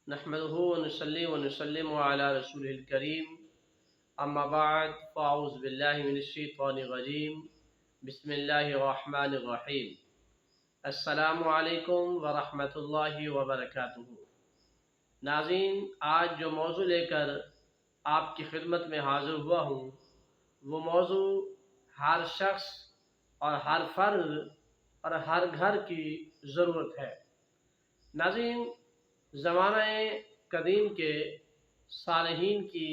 नहमदुहु व नसल्ली व नसल्लिमु अला रसूलिल करीम अम्मा बाद फ़अऊज़ु बिल्लाहि मिनश शैतानिर रजीम बिस्मिल्लाहिर रहमानिर रहीम अस्सलामु अलैकुम व रहमतुल्लाहि व बरकातुहू। नाज़रीन, आज जो मौजू लेकर आपकी खिदमत में हाज़िर हुआ हूँ वो मौजू हर शख्स और हर फर्द और हर घर की ज़रूरत है। नाज़रीन, ज़माने कदीम के सालिहीन की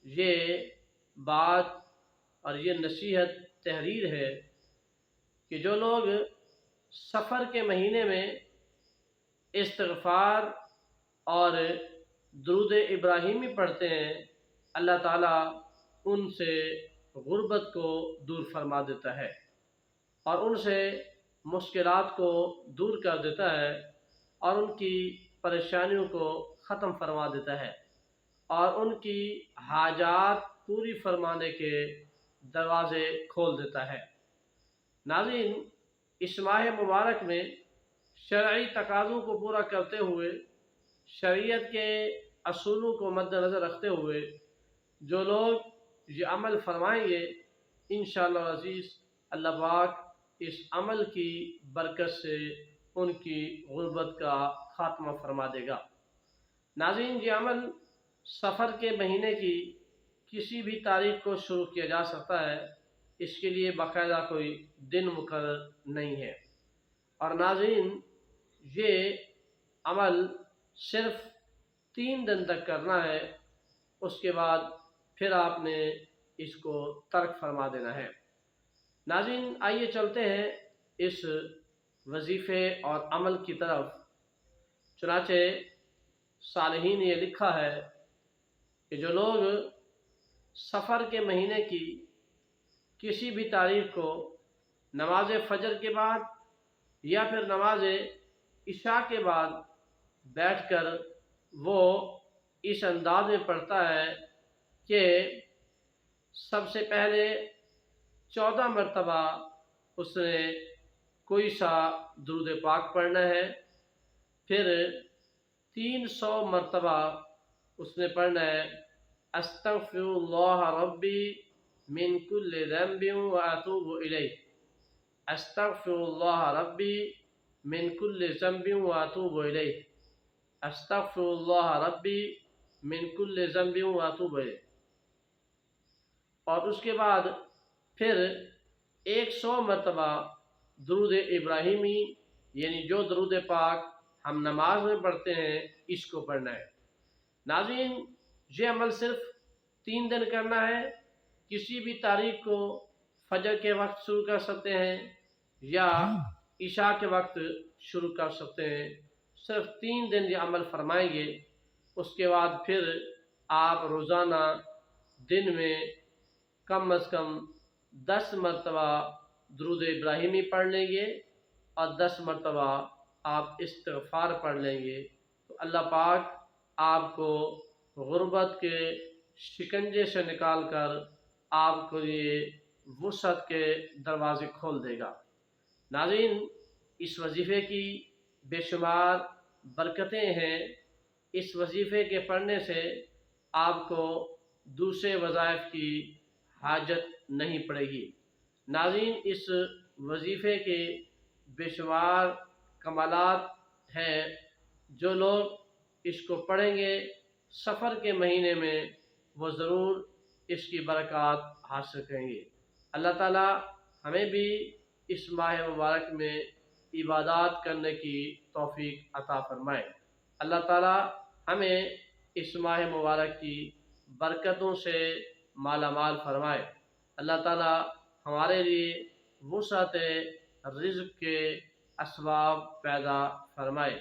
ये बात और ये नसीहत तहरीर है कि जो लोग सफ़र के महीने में इस्तिग़फ़ार और दुरूद इब्राहीमी पढ़ते हैं, अल्लाह ताला उनसे गुर्बत को दूर फरमा देता है और उनसे मुश्किलात को दूर कर देता है और उनकी परेशानियों को ख़त्म फरमा देता है और उनकी हाजात पूरी फरमाने के दरवाज़े खोल देता है। नाज़रीन, इस माह मुबारक में शरई तकाज़ों को पूरा करते हुए, शरीयत के असूलों को मद्देनज़र रखते हुए जो लोग ये अमल फरमाएंगे, इंशाअल्लाह अज़ीज़ अल्लाह पाक इस अमल की बरकत से उनकी गुर्बत का खात्मा फरमा देगा। नाज़रीन, ये अमल सफ़र के महीने की किसी भी तारीख को शुरू किया जा सकता है, इसके लिए बाकायदा कोई दिन मुकर्रर नहीं है। और नाज़रीन, ये अमल सिर्फ़ 3 दिन तक करना है, उसके बाद फिर आपने इसको तर्क फरमा देना है। नाज़रीन, आइए चलते हैं इस वजीफ़े और अमल की तरफ। चुनाचे सालिहीन ये लिखा है कि जो लोग सफ़र के महीने की किसी भी तारीख को नमाज फ़जर के बाद या फिर नमाज इशा के बाद बैठकर वो इस अंदाज में पढ़ता है कि सबसे पहले 14 मरतबा उसने कोई सा दुरूद पाक पढ़ना है, फिर 300 मरतबा उसने पढ़ना है अस्तग़फ़िरुल्लाह रब्बी मिन कुल्लि ज़ंबिन व अतूबु इलैह, अस्तग़फ़िरुल्लाह रब्बी मिन कुल्लि ज़ंबिन व अतूबु इलैह, अस्तग़फ़िरुल्लाह रब्बी मिन कुल्लि ज़ंबिन व अतूबु इलैह। और उसके बाद फिर 100 मरतबा दुरूद इब्राहीमी, यानी जो दुरूद पाक हम नमाज में पढ़ते हैं, इसको पढ़ना है। नाज़रीन, ये अमल सिर्फ 3 दिन करना है। किसी भी तारीख को फजर के वक्त शुरू कर सकते हैं या इशा के वक्त शुरू कर सकते हैं। सिर्फ 3 दिन ये अमल फरमाएंगे, उसके बाद फिर आप रोज़ाना दिन में कम अज़ कम 10 मरतबा दुरूद इब्राहीमी पढ़ लेंगे और 10 मरतबा आप इस्तिग़फ़ार पढ़ लेंगे तो अल्लाह पाक आपको गुर्बत के शिकंजे से निकाल कर आपको ये वुसअत के दरवाज़े खोल देगा। नाज़रीन, इस वजीफ़े की बेशुमार बरकतें हैं। इस वजीफ़े के पढ़ने से आपको दूसरे वज़ाइफ की हाजत नहीं पड़ेगी। नाज़रीन, इस वजीफ़े के बेशुमार कमालात हैं। जो लोग इसको पढ़ेंगे सफ़र के महीने में, वो ज़रूर इसकी बरक़ात हासिल करेंगे। अल्लाह ताला हमें भी इस माह मुबारक में इबादत करने की तौफ़ीक अता फ़रमाए। अल्लाह ताला हमें इस माह मुबारक की बरकतों से माला माल फरमाए। अल्लाह ताला हमारे लिए वुसअत रिज़्क़ के असबाब पैदा फरमाए।